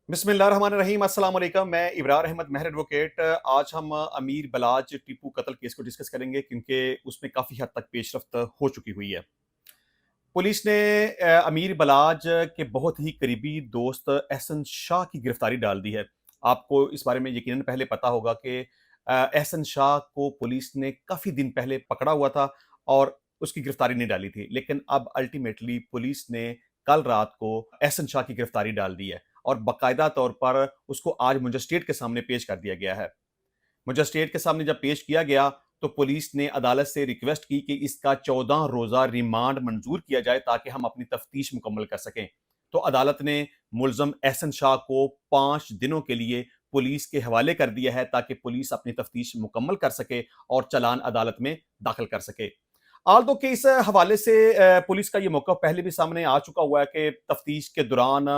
बिस्मिल्लाहिर्रहमानिर्रहीम अस्सलाम वालेकुम। मैं इब्रार अहमद महर एडवोकेट। आज हम अमीर बलाज टीपू कत्ल केस को डिस्कस करेंगे क्योंकि उसमें काफ़ी हद तक पेशरफ्त हो चुकी हुई है। पुलिस ने अमीर बलाज के बहुत ही करीबी दोस्त एहसन शाह की गिरफ्तारी डाल दी है। आपको इस बारे में यकीनन पहले पता होगा कि एहसन शाह को पुलिस ने काफ़ी दिन पहले पकड़ा हुआ था और उसकी गिरफ्तारी नहीं डाली थी। लेकिन अब अल्टीमेटली पुलिस ने कल रात को एहसन शाह की गिरफ्तारी डाल दी है और बाकायदा तौर पर उसको आज मजिस्ट्रेट के सामने पेश कर दिया गया है। मजिस्ट्रेट के सामने जब पेश किया गया तो पुलिस ने अदालत से रिक्वेस्ट की कि इसका 14 रोजा रिमांड मंजूर किया जाए ताकि हम अपनी तफ्तीश मुकम्मल कर सकें। तो अदालत ने मुलजम एहसन शाह को 5 दिनों के लिए पुलिस के हवाले कर दिया है ताकि पुलिस अपनी तफ्तीश मुकम्मल कर सके और चालान अदालत में दाखिल कर सके। आल्दो के इस हवाले से पुलिस का ये मौक़िफ़ पहले भी सामने आ चुका हुआ है कि तफ्तीश के दौरान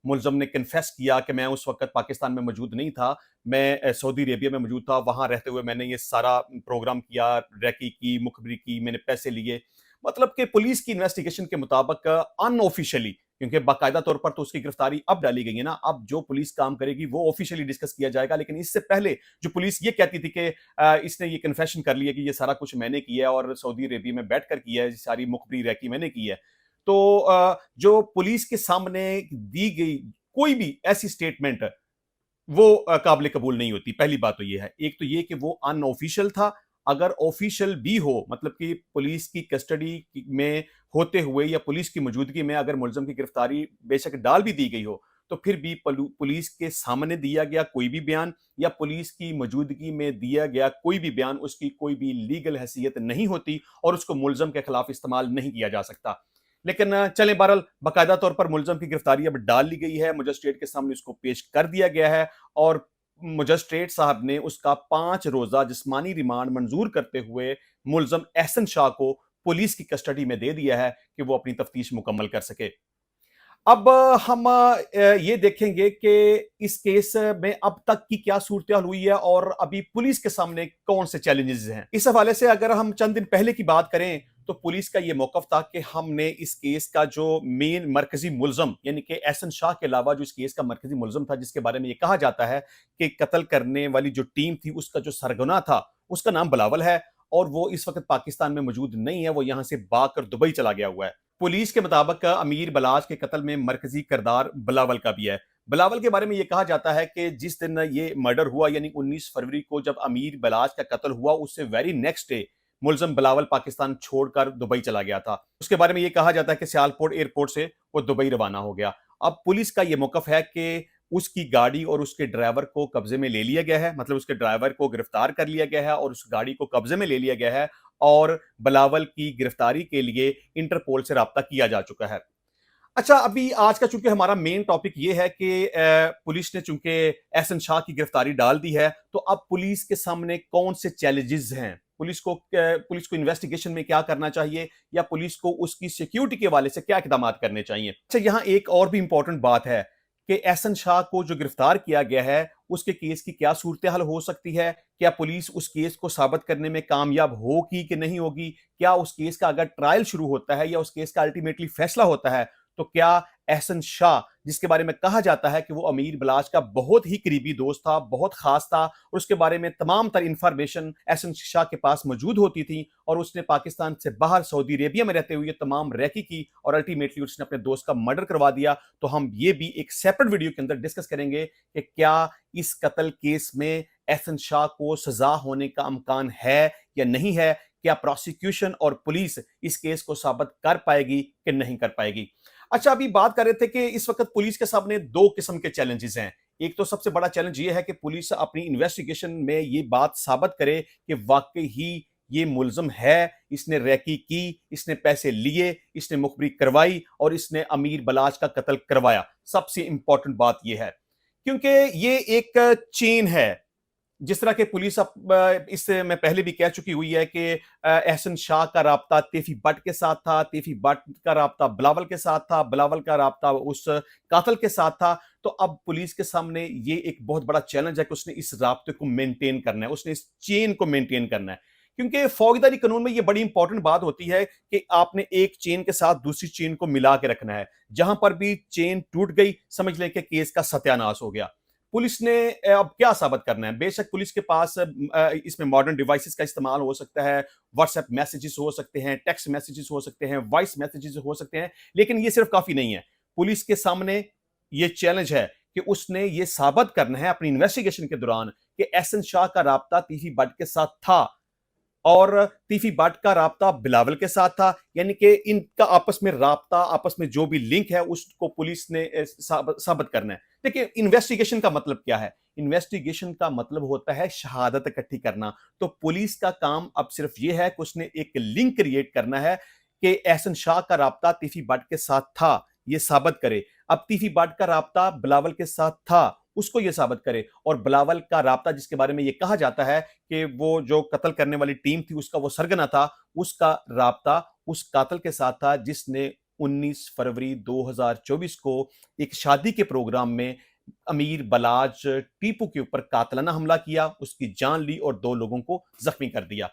मुलज़म ने कन्फेस किया कि मैं उस वक़्त पाकिस्तान में मौजूद नहीं था, मैं सऊदी अरेबिया में मौजूद था, वहाँ रहते हुए मैंने ये सारा प्रोग्राम किया, रैकी की, मुखबिरी की, मैंने पैसे लिए। मतलब कि पुलिस की इन्वेस्टिगेशन के मुताबिक अनऑफिशियली, क्योंकि बाकायदा तौर पर तो उसकी गिरफ्तारी अब डाली गई है ना, अब जो पुलिस काम करेगी वो ऑफिशियली डिस्कस किया जाएगा। लेकिन इससे पहले जो पुलिस ये कहती थी कि इसने ये कन्फेशन कर लिया कि ये सारा कुछ मैंने किया है और सऊदी अरेबिया में बैठकर किया है, सारी मुखबिरी रैकी मैंने की है। तो जो पुलिस के सामने दी गई कोई भी ऐसी स्टेटमेंट वो काबिल कबूल नहीं होती। पहली बात तो ये है। एक तो ये कि वो अनऑफिशियल था। अगर ऑफिशियल भी हो, मतलब कि पुलिस की कस्टडी में होते हुए या पुलिस की मौजूदगी में अगर मुलज़िम की गिरफ्तारी बेशक डाल भी दी गई हो, तो फिर भी पुलिस के सामने दिया गया कोई भी बयान या पुलिस की मौजूदगी में दिया गया कोई भी बयान उसकी कोई भी लीगल हैसियत नहीं होती और उसको मुलज़िम के खिलाफ इस्तेमाल नहीं किया जा सकता। लेकिन चलें, बहरहाल बाकायदा तौर पर मुलज़िम की गिरफ्तारी अब डाल ली गई है, मजिस्ट्रेट के सामने उसको पेश कर दिया गया है और मजिस्ट्रेट साहब ने उसका 5 रोज़ा जिस्मानी रिमांड मंजूर करते हुए मुलज़म एहसन शाह को पुलिस की कस्टडी में दे दिया है कि वो अपनी तफ्तीश मुकम्मल कर सके। अब हम ये देखेंगे कि इस केस में अब तक की क्या सूरत-हाल हुई है और अभी पुलिस के सामने कौन से चैलेंजेस हैं। इस हवाले से अगर हम चंद दिन पहले की बात करें, तो पुलिस का ये मौक़िफ़ था कि हमने इस केस का जो मेन मरकज़ी मुलज़म यानी कि एहसन शाह के अलावा जो इस केस का मरकज़ी मुलज़म था, जिसके बारे में ये कहा जाता है कि कत्ल करने वाली जो टीम थी, उसका जो सरगना था, उसका नाम बिलावल है और वो इस वक़्त पाकिस्तान में मौजूद नहीं है, वो यहाँ से भाग कर दुबई चला गया हुआ है। पुलिस के मुताबिक अमीर बलाज के कत्ल में मरकजी किरदार बिलावल का भी है। बिलावल के बारे में ये कहा जाता है कि जिस दिन ये मर्डर हुआ यानी 19 फरवरी को जब अमीर बलाज का कत्ल हुआ, उससे वेरी नेक्स्ट डे मुलज़िम बिलावल पाकिस्तान छोड़कर दुबई चला गया था। उसके बारे में ये कहा जाता है कि सियालकोट एयरपोर्ट से वो दुबई रवाना हो गया। अब पुलिस का ये मौक़िफ़ है कि उसकी गाड़ी और उसके ड्राइवर को कब्जे में ले लिया गया है, मतलब उसके ड्राइवर को गिरफ्तार कर लिया गया है और उस गाड़ी को कब्जे में ले लिया गया है और बिलावल की गिरफ्तारी के लिए इंटरपोल से राब्ता किया जा चुका है। अच्छा, अभी आज का चूंकि हमारा मेन टॉपिक ये है कि पुलिस ने चूंकि एहसन शाह की गिरफ्तारी डाल दी है, तो अब पुलिस के सामने कौन से चैलेंजेस हैं? पुलिस को इन्वेस्टिगेशन में क्या करना चाहिए या पुलिस को उसकी सिक्योरिटी के हवाले से क्या इकदाम करने चाहिए? अच्छा, यहाँ एक और भी इंपॉर्टेंट बात है कि एहसन शाह को जो गिरफ्तार किया गया है, उसके केस की क्या सूरत-हाल हो सकती है? क्या पुलिस उस केस को साबित करने में कामयाब होगी कि नहीं होगी? क्या उस केस का अगर ट्रायल शुरू होता है या उस केस का अल्टीमेटली फैसला होता है, तो क्या एहसन शाह, जिसके बारे में कहा जाता है कि वो अमीर बलाज का बहुत ही करीबी दोस्त था, बहुत खास था और उसके बारे में तमाम तर इंफॉर्मेशन एहसन शाह के पास मौजूद होती थी और उसने पाकिस्तान से बाहर सऊदी अरेबिया में रहते हुए तमाम रैकी की और अल्टीमेटली उसने अपने दोस्त का मर्डर करवा दिया। तो हम ये भी एक सेपरेट वीडियो के अंदर डिस्कस करेंगे कि क्या इस कत्ल केस में एहसन शाह को सजा होने का इम्कान है या नहीं है? क्या प्रोसिक्यूशन और पुलिस इस केस को साबित कर पाएगी कि नहीं कर पाएगी? अच्छा, अभी बात कर रहे थे कि इस वक्त पुलिस के सामने दो किस्म के चैलेंजेस हैं। एक तो सबसे बड़ा चैलेंज ये है कि पुलिस अपनी इन्वेस्टिगेशन में ये बात साबित करे कि वाकई ही ये मुलज़िम है, इसने रैकी की, इसने पैसे लिए, इसने मुखबिरी करवाई और इसने अमीर बलाज का कत्ल करवाया। सबसे इंपॉर्टेंट बात ये है, क्योंकि ये एक चेन है। जिस तरह के पुलिस इससे मैं पहले भी कह चुकी हुई है कि एहसन शाह का राब्ता तैफी भट्ट के साथ था, तैफी भट्ट का राब्ता बिलावल के साथ था, बिलावल का राब्ता उस कातिल के साथ था। तो अब पुलिस के सामने ये एक बहुत बड़ा चैलेंज है कि उसने इस राब्ते को मेंटेन करना है, उसने इस चेन को मेंटेन करना है। کیونکہ فوجداری قانون میں یہ بڑی امپورٹنٹ بات ہوتی ہے کہ آپ نے ایک چین کے ساتھ دوسری چین کو ملا کے رکھنا ہے. جہاں پر بھی چین ٹوٹ گئی سمجھ لیں کہ کیس کا ستیہ ناش ہو گیا. پولیس نے اب کیا ثابت کرنا ہے؟ بے شک پولیس کے پاس اس میں ماڈرن ڈیوائسز کا استعمال ہو سکتا ہے، واٹس ایپ میسیجز ہو سکتے ہیں، ٹیکسٹ میسیجز ہو سکتے ہیں، وائس میسیجز ہو سکتے ہیں، لیکن یہ صرف کافی نہیں ہے. پولیس کے سامنے یہ چیلنج ہے کہ اس نے یہ ثابت کرنا ہے اپنی انویسٹیگیشن کے دوران کہ احسن شاہ کا رابطہ تیفی بٹ کے ساتھ تھا اور تیفی بٹ کا رابطہ بلاول کے ساتھ تھا. یعنی کہ ان کا آپس میں رابطہ، آپس میں جو بھی لنک ہے اس کو پولیس نے ثابت کرنا ہے. دیکھیں انویسٹیگیشن کا مطلب کیا ہے؟ انویسٹیگیشن کا مطلب ہوتا ہے شہادت اکٹھی کرنا. تو پولیس کا کام اب صرف یہ ہے کہ اس نے ایک لنک کریٹ کرنا ہے کہ احسن شاہ کا رابطہ تیفی بٹ کے ساتھ تھا، یہ ثابت کرے. اب تیفی بٹ کا رابطہ بلاول کے ساتھ تھا، اس کو یہ ثابت کرے. اور بلاول کا رابطہ جس کے بارے میں یہ کہا جاتا ہے کہ وہ جو قتل کرنے والی ٹیم تھی اس کا وہ سرگنا تھا، اس کا رابطہ اس قاتل کے ساتھ تھا جس نے 19 فروری 2024 کو ایک شادی کے پروگرام میں امیر بلاج ٹیپو کے اوپر قاتلانہ حملہ کیا، اس کی جان لی اور 2 لوگوں کو زخمی کر دیا.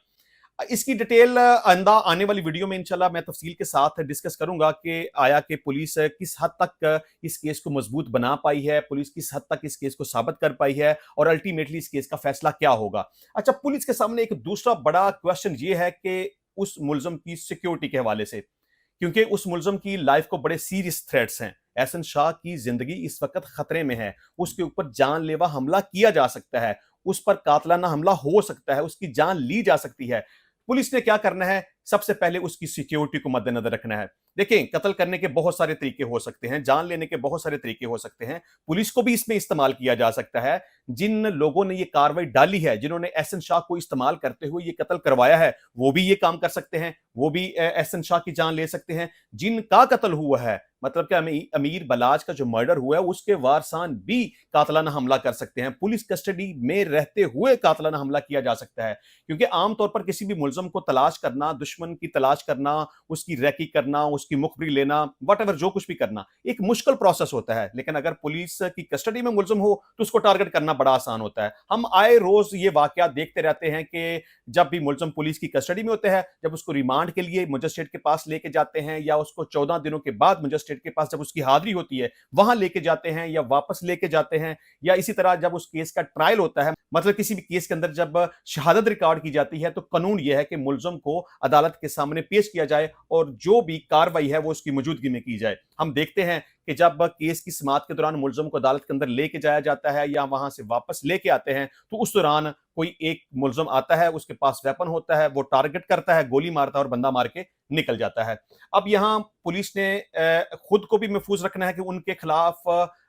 اس کی ڈیٹیل آنے والی ویڈیو میں انشاءاللہ میں تفصیل کے ساتھ ڈسکس کروں گا کہ آیا کہ پولیس کس حد تک اس کیس کو مضبوط بنا پائی ہے، پولیس کس حد تک اس کیس کو ثابت کر پائی ہے اور الٹیمیٹلی اس کیس کا فیصلہ کیا ہوگا. اچھا، پولیس کے سامنے ایک دوسرا بڑا کویسچن یہ ہے کہ اس ملزم کی سیکیورٹی کے حوالے سے، کیونکہ اس ملزم کی لائف کو بڑے سیریس تھریٹس ہیں. احسن شاہ کی زندگی اس وقت خطرے میں ہے، اس کے اوپر جان لیوا حملہ کیا جا سکتا ہے، اس پر قاتلانہ حملہ ہو سکتا ہے، اس کی جان لی جا سکتی ہے. پولیس نے کیا کرنا ہے؟ سب سے پہلے اس کی سیکیورٹی کو مد نظر رکھنا ہے. دیکھیں قتل کرنے کے بہت سارے طریقے ہو سکتے ہیں، جان لینے کے بہت سارے طریقے ہو سکتے ہیں، پولیس کو بھی اس میں استعمال کیا جا سکتا ہے. جن لوگوں نے یہ کاروائی ڈالی ہے، جنہوں نے احسن شاہ کو استعمال کرتے ہوئے یہ قتل کروایا ہے، وہ بھی یہ کام کر سکتے ہیں، وہ بھی احسن شاہ کی جان لے سکتے ہیں. جن کا قتل ہوا ہے، مطلب کہ امیر بلاج کا جو مرڈر ہوا ہے، اس کے وارثان بھی قاتلانہ حملہ کر سکتے ہیں. پولیس کسٹڈی میں رہتے ہوئے قاتلانہ حملہ کیا جا سکتا ہے، کیونکہ عام طور پر کسی بھی ملزم کو تلاش کرنا، دشمن کی تلاش کرنا، اس کی ریکی کرنا، اس کی مخبری لینا، واٹ ایور جو کچھ بھی کرنا ایک مشکل پروسیس ہوتا ہے. لیکن اگر پولیس کی کسٹڈی میں ملزم ہو تو اس کو ٹارگٹ کرنا بڑا آسان ہوتا ہے. ہم آئے روز یہ واقعات دیکھتے رہتے ہیں کہ جب بھی ملزم پولیس کی کسٹڈی میں ہوتے ہیں، جب اس کو ریمانڈ کے لیے مجسٹریٹ کے پاس لے کے جاتے ہیں یا اس کو 14 دنوں کے بعد مجسٹریٹ کے پاس جب اس کی حاضری ہوتی ہے وہاں لے کے جاتے ہیں یا واپس لے کے جاتے ہیں، یا اسی طرح جب اس کیس کا ٹرائل ہوتا ہے، مطلب کسی بھی کیس کے اندر جب شہادت ریکارڈ کی جاتی ہے تو قانون یہ ہے کہ ملزم کو عدالت کے سامنے پیش کیا جائے اور جو بھی کاروائی ہے وہ اس کی موجودگی میں کی جائے. ہم دیکھتے ہیں کہ جب کیس کی سماعت کے دوران ملزم کو عدالت کے اندر لے کے جایا جاتا ہے یا وہاں سے واپس لے کے آتے ہیں تو اس دوران کوئی ایک ملزم آتا ہے، اس کے پاس ویپن ہوتا ہے، وہ ٹارگٹ کرتا ہے، گولی مارتا ہے اور بندہ مار کے نکل جاتا ہے. اب یہاں پولیس نے خود کو بھی محفوظ رکھنا ہے کہ ان کے خلاف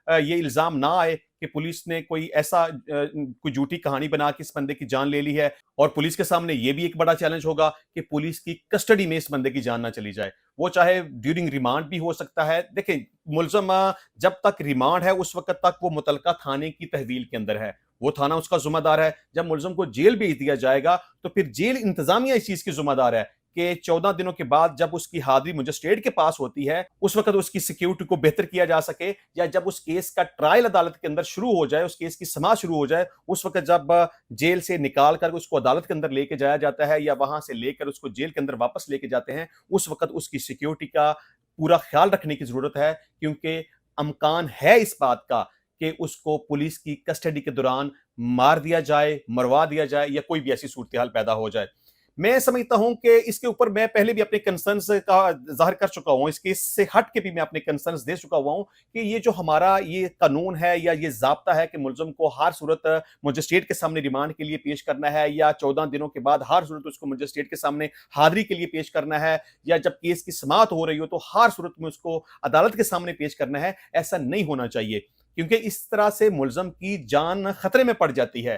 یہ الزام نہ آئے کہ پولیس نے کوئی ایسا کوئی جھوٹی کہانی بنا کے اس بندے کی جان لے لی ہے. اور پولیس کے سامنے یہ بھی ایک بڑا چیلنج ہوگا کہ پولیس کی کسٹڈی میں اس بندے کی جان نہ چلی جائے، وہ چاہے ڈیورنگ ریمانڈ بھی ہو سکتا ہے. دیکھیں ملزم جب تک ریمانڈ ہے اس وقت تک وہ متعلقہ تھانے کی تحویل کے اندر ہے، وہ تھانہ اس کا ذمہ دار ہے. جب ملزم کو جیل بھیج دیا جائے گا تو پھر جیل انتظامیہ اس چیز کی ذمہ دار ہے کہ 14 دنوں کے بعد جب اس کی حاضری مجسٹریٹ کے پاس ہوتی ہے اس وقت اس کی سیکیورٹی کو بہتر کیا جا سکے، یا جب اس کیس کا ٹرائل عدالت کے اندر شروع ہو جائے، اس کیس کی سماعت شروع ہو جائے، اس وقت جب جیل سے نکال کر اس کو عدالت کے اندر لے کے جایا جاتا ہے یا وہاں سے لے کر اس کو جیل کے اندر واپس لے کے جاتے ہیں، اس وقت اس کی سیکیورٹی کا پورا خیال رکھنے کی ضرورت ہے. کیونکہ امکان ہے اس بات کا کہ اس کو پولیس کی کسٹڈی کے دوران مار دیا جائے، مروا دیا جائے یا کوئی بھی ایسی صورتحال پیدا ہو جائے. میں سمجھتا ہوں کہ اس کے اوپر میں پہلے بھی اپنے کنسرنز کا ظاہر کر چکا ہوں، اس کیس سے ہٹ کے بھی میں اپنے کنسرنز دے چکا ہوا ہوں کہ یہ جو ہمارا یہ قانون ہے یا یہ ضابطہ ہے کہ ملزم کو ہر صورت مجسٹریٹ کے سامنے ریمانڈ کے لیے پیش کرنا ہے یا 14 دنوں کے بعد ہر صورت اس کو مجسٹریٹ کے سامنے حاضری کے لیے پیش کرنا ہے، یا جب کیس کی سماعت ہو رہی ہو تو ہر صورت میں اس کو عدالت کے سامنے پیش کرنا ہے. ایسا نہیں ہونا چاہیے، کیونکہ اس طرح سے ملزم کی جان خطرے میں پڑ جاتی ہے.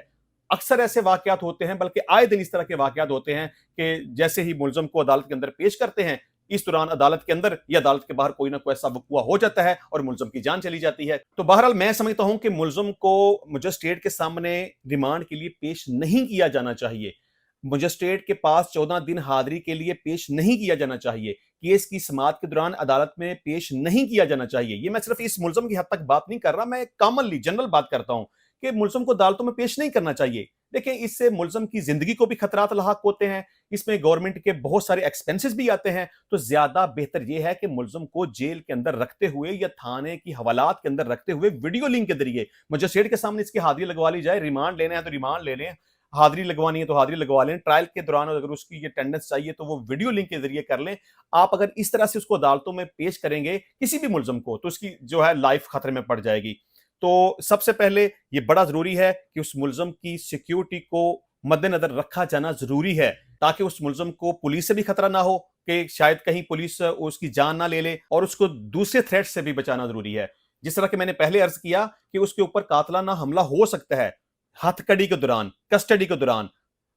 اکثر ایسے واقعات ہوتے ہیں، بلکہ آئے دن اس طرح کے واقعات ہوتے ہیں کہ جیسے ہی ملزم کو عدالت کے اندر پیش کرتے ہیں اس دوران عدالت کے اندر یا عدالت کے باہر کوئی نہ کوئی ایسا وقوع ہو جاتا ہے اور ملزم کی جان چلی جاتی ہے. تو بہرحال میں سمجھتا ہوں کہ ملزم کو مجسٹریٹ کے سامنے ریمانڈ کے لیے پیش نہیں کیا جانا چاہیے، مجسٹریٹ کے پاس 14 دن حاضری کے لیے پیش نہیں کیا جانا چاہیے، کیس کی سماعت کے دوران عدالت میں پیش نہیں کیا جانا چاہیے. یہ میں صرف اس ملزم کی حد تک بات نہیں کر رہا، میں کامنلی جنرل بات کرتا ہوں کہ ملزم کو عدالتوں میں پیش نہیں کرنا چاہیے. देखें, इससे मुलज़म की ज़िंदगी को भी खतरात लाहक होते हैं, इसमें गवर्नमेंट के बहुत सारे एक्सपेंसेस भी आते हैं, तो ज़्यादा बेहतर ये है कि मुलज़म को जेल के अंदर रखते हुए या थाने की हवालात के अंदर रखते हुए वीडियो लिंक के ज़रिए मजिस्ट्रेट के सामने इसकी हाज़िरी लगवा ली जाए। रिमांड लेना है तो रिमांड ले लें, हाज़िरी लगवानी है तो हाज़िरी लगवा लें, ट्रायल के दौरान अगर उसकी अटेंडेंस चाहिए तो वो वीडियो लिंक के ज़रिए कर लें। आप अगर इस तरह से उसको अदालतों में पेश करेंगे, किसी भी मुलज़म को, तो उसकी जो है लाइफ़ खतरे में पड़ जाएगी। तो सबसे पहले ये बड़ा ज़रूरी है कि उस मुलज़म की सिक्योरिटी को मद्देनज़र रखा जाना ज़रूरी है, ताकि उस मुलज़म को पुलिस से भी खतरा ना हो कि शायद कहीं पुलिस उसकी जान ना ले ले, और उसको दूसरे थ्रेट से भी बचाना ज़रूरी है। जिस तरह कि मैंने पहले अर्ज़ किया कि उसके ऊपर कातिलाना हमला हो सकता है, हथकड़ी के दौरान, कस्टडी के दौरान,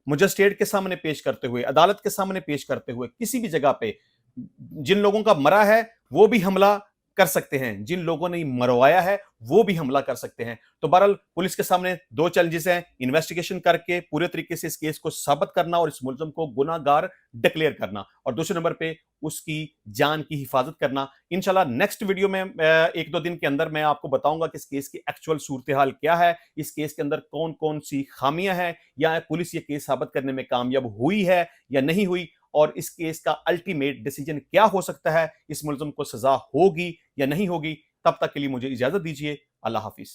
मजिस्ट्रेट के सामने पेश करते हुए, अदालत के सामने पेश करते हुए, किसी भी जगह पे जिन लोगों का मरा है वो भी हमला कर सकते हैं, जिन लोगों ने मरवाया है वो भी हमला कर सकते हैं। तो बहरहाल पुलिस के सामने दो चैलेंजेस हैं, इन्वेस्टिगेशन करके पूरे तरीके से इस केस को साबित करना और इस मुलज़म को गुनाहगार डिक्लेयर करना, और दूसरे नंबर पे उसकी जान की हिफाजत करना। इंशाल्लाह नेक्स्ट वीडियो में 1-2 दिन के अंदर मैं आपको बताऊंगा कि इस केस की एक्चुअल सूरत-ए-हाल क्या है, इस केस के अंदर कौन-कौन सी खामियां हैं, या पुलिस ये केस साबित करने में कामयाब हुई है या नहीं हुई, और इस केस का अल्टीमेट डिसीजन क्या हो सकता है, इस मुलज़म को सजा होगी या नहीं होगी। तब तक के लिए मुझे इजाज़त दीजिए। अल्लाह हाफ़िज़।